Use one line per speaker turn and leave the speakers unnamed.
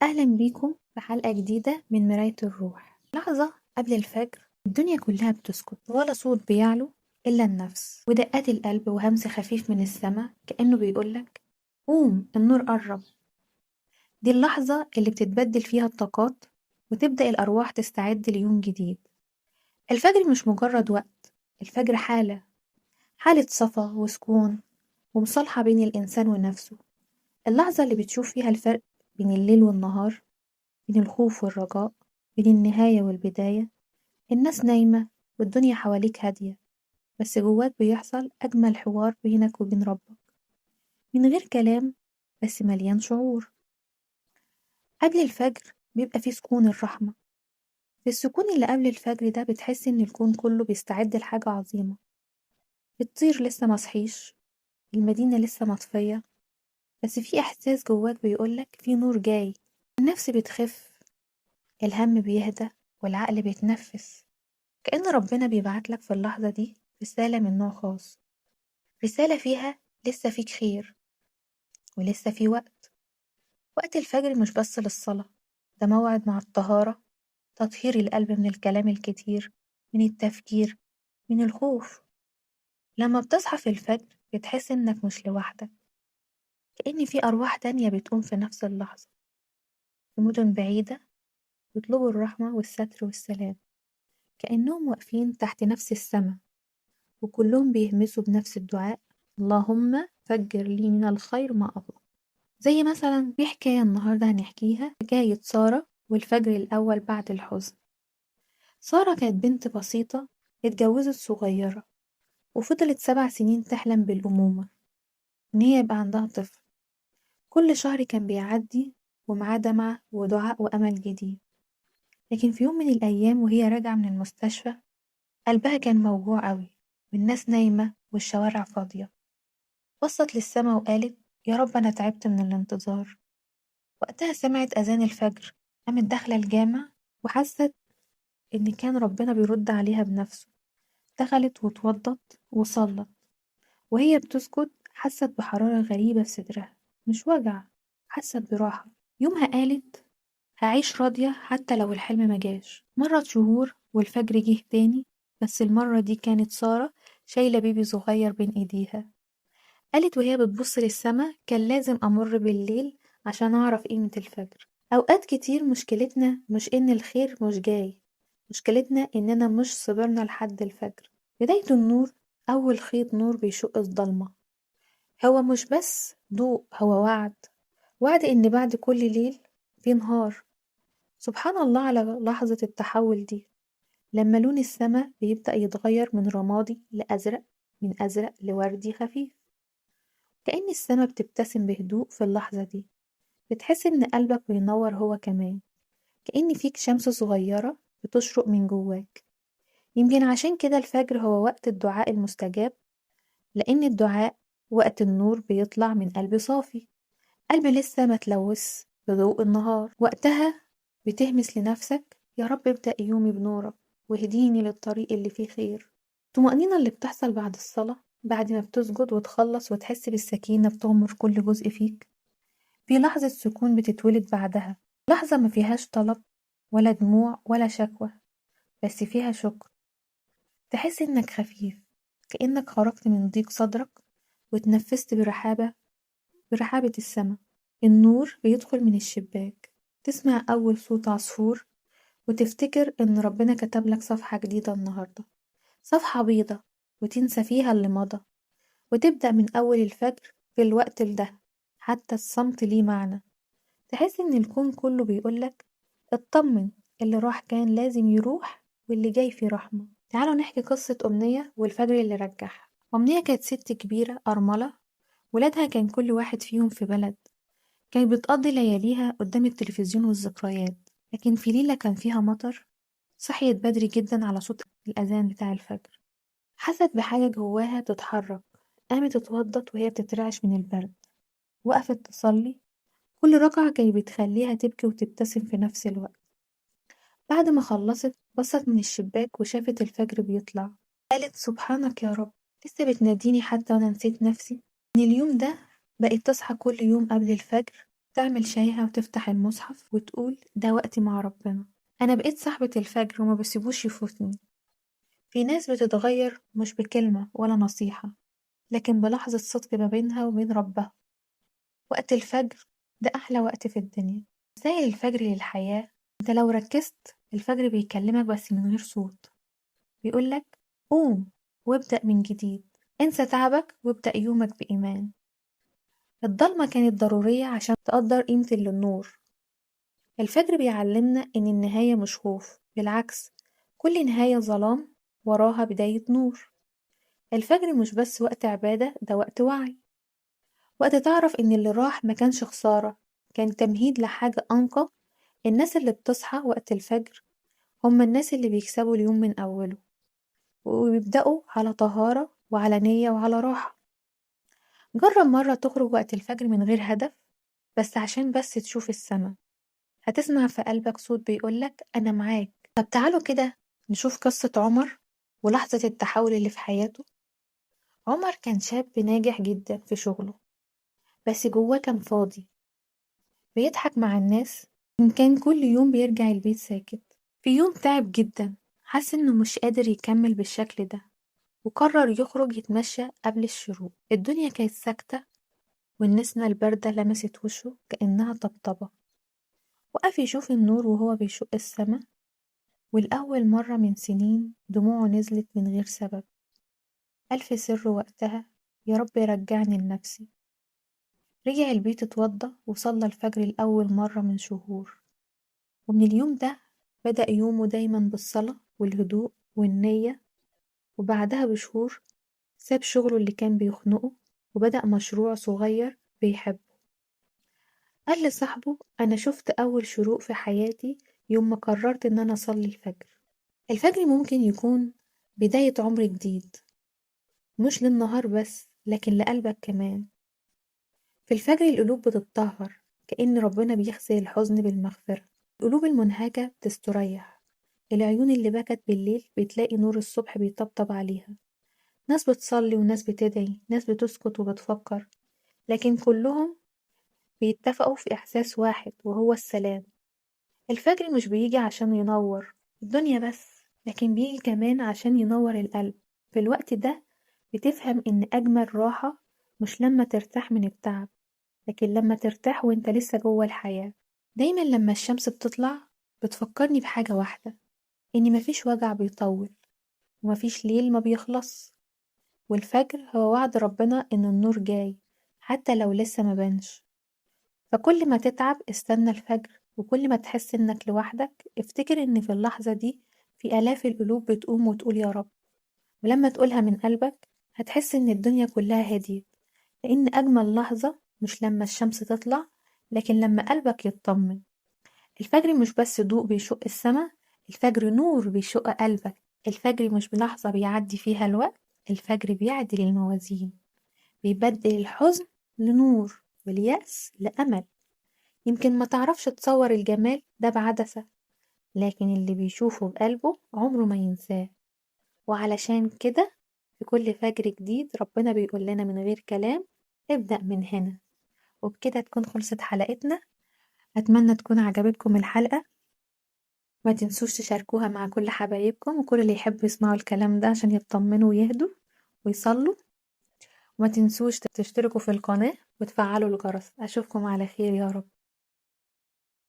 أهلا بيكم في حلقة جديدة من مراية الروح. لحظة قبل الفجر الدنيا كلها بتسكت، ولا صوت بيعلو إلا النفس ودقات القلب وهمس خفيف من السماء كأنه بيقولك قوم النور قرب. دي اللحظة اللي بتتبدل فيها الطاقات وتبدأ الأرواح تستعد ليوم جديد. الفجر مش مجرد وقت، الفجر حالة صفا وسكون ومصالحة بين الإنسان ونفسه. اللحظة اللي بتشوف فيها الفرق بين الليل والنهار، بين الخوف والرجاء، بين النهاية والبداية. الناس نايمة والدنيا حواليك هادية، بس جواك بيحصل أجمل حوار بينك وبين ربك، من غير كلام بس مليان شعور. قبل الفجر بيبقى فيه سكون الرحمة. في السكون اللي قبل الفجر ده بتحس إن الكون كله بيستعد لحاجة عظيمة. الطير لسه مصحيش، المدينة لسه مطفية، بس في إحساس جواك بيقولك في نور جاي. النفس بتخف، الهم بيهدى، والعقل بيتنفس. كأن ربنا بيبعتلك في اللحظة دي رسالة من نوع خاص، رسالة فيها لسه فيك خير ولسه في وقت. وقت الفجر مش بس للصلاة، ده موعد مع الطهارة، تطهير القلب من الكلام الكتير، من التفكير، من الخوف. لما بتصحى في الفجر بتحس إنك مش لوحدك، كأن في أرواح تانية بتقوم في نفس اللحظة، في مدن بعيدة بيطلبوا الرحمة والستر والسلام، كأنهم واقفين تحت نفس السماء وكلهم بيهمسوا بنفس الدعاء: اللهم فجر لي من الخير ما أبغى. زي مثلا في حكاية النهاردة هنحكيها، حكاية سارة والفجر الأول بعد الحزن. سارة كانت بنت بسيطة، اتجوزت صغيرة وفضلت 7 سنين تحلم بالأمومة، إن هي يبقى عندها طفل. كل شهر كان بيعدي ومعاه دمعة ودعاء وأمل جديد. لكن في يوم من الأيام وهي راجعة من المستشفى قلبها كان موجوع قوي، والناس نايمة والشوارع فاضية. بصت للسما وقالت: يا رب أنا تعبت من الانتظار. وقتها سمعت أذان الفجر، قامت داخلة الجامع وحست إن كان ربنا بيرد عليها بنفسه. دخلت واتوضت وصلت، وهي بتسجد حست بحرارة غريبة في صدرها، مش وجع، حست براحة. يومها قالت: هعيش راضية حتى لو الحلم مجاش. مرت شهور والفجر جه تاني، بس المرة دي كانت سارة شايلة بيبي صغير بين ايديها. قالت وهي بتبص للسما: كان لازم أمر بالليل عشان أعرف قيمة الفجر. أوقات كتير مشكلتنا مش إن الخير مش جاي، مشكلتنا إننا مش صبرنا لحد الفجر. بداية النور أول خيط نور بيشق الضلمة. هو مش بس ضوء، هو وعد إن بعد كل ليل في نهار. سبحان الله على لحظة التحول دي، لما لون السما بيبدأ يتغير من رمادي لأزرق، من أزرق لوردي خفيف. كأن السما بتبتسم بهدوء في اللحظة دي، بتحس إن قلبك بينور هو كمان، كأن فيك شمس صغيرة بتشرق من جواك. يمكن عشان كده الفجر هو وقت الدعاء المستجاب، لأن الدعاء وقت النور بيطلع من قلب صافي، قلب لسه ما تلوث بضوء النهار. وقتها بتهمس لنفسك: يا رب ابدأ يومي بنورك واهديني للطريق اللي فيه خير. الطمأنينة اللي بتحصل بعد الصلاة، بعد ما بتسجد وتخلص وتحس بالسكينة بتغمر كل جزء فيك، في لحظة سكون بتتولد بعدها، لحظة ما فيهاش طلب ولا دموع ولا شكوى، بس فيها شكر. تحس إنك خفيف، كأنك خرجت من ضيق صدرك وتنفست برحابة السما. النور بيدخل من الشباك، تسمع أول صوت عصفور، وتفتكر إن ربنا كتب لك صفحة جديدة النهاردة، صفحة بيضة، وتنسى فيها اللي مضى، وتبدأ من أول الفجر في الوقت ده. حتى الصمت ليه معنى، تحس إن الكون كله بيقولك اطمن، اللي راح كان لازم يروح، واللي جاي في رحمة. تعالوا نحكي قصة أمنية والفجر اللي رجعها. أمنية كانت ست كبيرة أرملة، ولادها كان كل واحد فيهم في بلد. كانت بتقضي لياليها قدام التلفزيون والذكريات. لكن في ليلة كان فيها مطر، صحيت بدري جدا على صوت الأذان بتاع الفجر. حست بحاجة جواها تتحرك، قامت اتوضت وهي بتترعش من البرد، وقفت تصلي. كل ركعة كانت بتخليها تبكي وتبتسم في نفس الوقت. بعد ما خلصت بصت من الشباك وشافت الفجر بيطلع. قالت: سبحانك يا رب، لسه بتناديني حتى وأنا نسيت نفسي. من اليوم ده بقت تصحى كل يوم قبل الفجر تعمل شايها وتفتح المصحف وتقول ده وقتي مع ربنا. أنا بقيت صاحبة الفجر وما بسيبوش يفوتني. في ناس بتتغير مش بكلمة ولا نصيحة، لكن بلحظة صدق ما بينها وبين ربها. وقت الفجر ده أحلى وقت في الدنيا. رسائل الفجر للحياة. انت لو ركزت الفجر بيكلمك بس من غير صوت، بيقولك قوم وابدأ من جديد، انسى تعبك وابدأ يومك بإيمان. الضلمة كانت ضرورية عشان تقدر قيمة اللي النور. الفجر بيعلمنا إن النهاية مش خوف، بالعكس، كل نهاية ظلام وراها بداية نور. الفجر مش بس وقت عبادة، ده وقت وعي، وقت تعرف إن اللي راح ما كانش خسارة، كان تمهيد لحاجة أنقى. الناس اللي بتصحى وقت الفجر هم الناس اللي بيكسبوا اليوم من أوله، وبيبدأوا على طهارة وعلى نية وعلى راحة. جرب مرة تخرج وقت الفجر من غير هدف، بس عشان بس تشوف السما، هتسمع في قلبك صوت بيقولك أنا معاك. طب تعالوا كده نشوف قصة عمر ولحظة التحول اللي في حياته. عمر كان شاب ناجح جدا في شغله، بس جواه كان فاضي، بيضحك مع الناس، إن كان كل يوم بيرجع البيت ساكت. في يوم تعب جدا، حس إنه مش قادر يكمل بالشكل ده، وقرر يخرج يتمشى قبل الشروق. الدنيا كانت ساكتة، والنسمة الباردة لمست وشه كأنها طبطبة. وقف يشوف النور وهو بيشق السما، والأول مرة من سنين دموعه نزلت من غير سبب. ألف سر وقتها، يا رب رجعني لنفسي. رجع البيت اتوضى وصلى الفجر لأول مرة من شهور، ومن اليوم ده بدأ يومه دايما بالصلاة والهدوء والنية. وبعدها بشهور ساب شغله اللي كان بيخنقه، وبدأ مشروع صغير بيحبه. قال لصاحبه أنا شفت أول شروق في حياتي يوم ما قررت إن أنا أصلي الفجر. الفجر ممكن يكون بداية عمر جديد، مش للنهار بس لكن لقلبك كمان. في الفجر القلوب بتتطهر، كأن ربنا بيغسل الحزن بالمغفرة. القلوب المنهكة بتستريح، العيون اللي بكت بالليل بتلاقي نور الصبح بيطبطب عليها. ناس بتصلي وناس بتدعي، ناس بتسكت وبتفكر، لكن كلهم بيتفقوا في إحساس واحد وهو السلام. الفجر مش بيجي عشان ينور الدنيا بس، لكن بيجي كمان عشان ينور القلب. في الوقت ده بتفهم إن أجمل راحة مش لما ترتاح من التعب، لكن لما ترتاح وإنت لسه جوه الحياة. دايما لما الشمس بتطلع بتفكرني بحاجة واحدة، إن مفيش وجع بيطول، ومفيش ليل ما بيخلص. والفجر هو وعد ربنا إن النور جاي، حتى لو لسه ما بانش. فكل ما تتعب استنى الفجر، وكل ما تحس إنك لوحدك افتكر إن في اللحظة دي في آلاف القلوب بتقوم وتقول يا رب. ولما تقولها من قلبك هتحس إن الدنيا كلها هديت، لأن أجمل لحظة مش لما الشمس تطلع، لكن لما قلبك يطمن. الفجر مش بس ضوء بيشق السما، الفجر نور بيشق قلبك. الفجر مش بلحظة بيعدي فيها الوقت، الفجر بيعدل الموازين، بيبدل الحزن لنور واليأس لأمل. يمكن ما تعرفش تصور الجمال ده بعدسة، لكن اللي بيشوفه بقلبه عمره ما ينساه. وعلشان كده في كل فجر جديد ربنا بيقول لنا من غير كلام ابدأ من هنا. وبكده تكون خلصت حلقتنا. أتمنى تكون عجبتكم الحلقة، ما تنسوش تشاركوها مع كل حبايبكم وكل اللي يحبوا يسمعوا الكلام ده عشان يطمنوا ويهدوا ويصلوا. وما تنسوش تشتركوا في القناة وتفعلوا الجرس. أشوفكم على خير يا رب.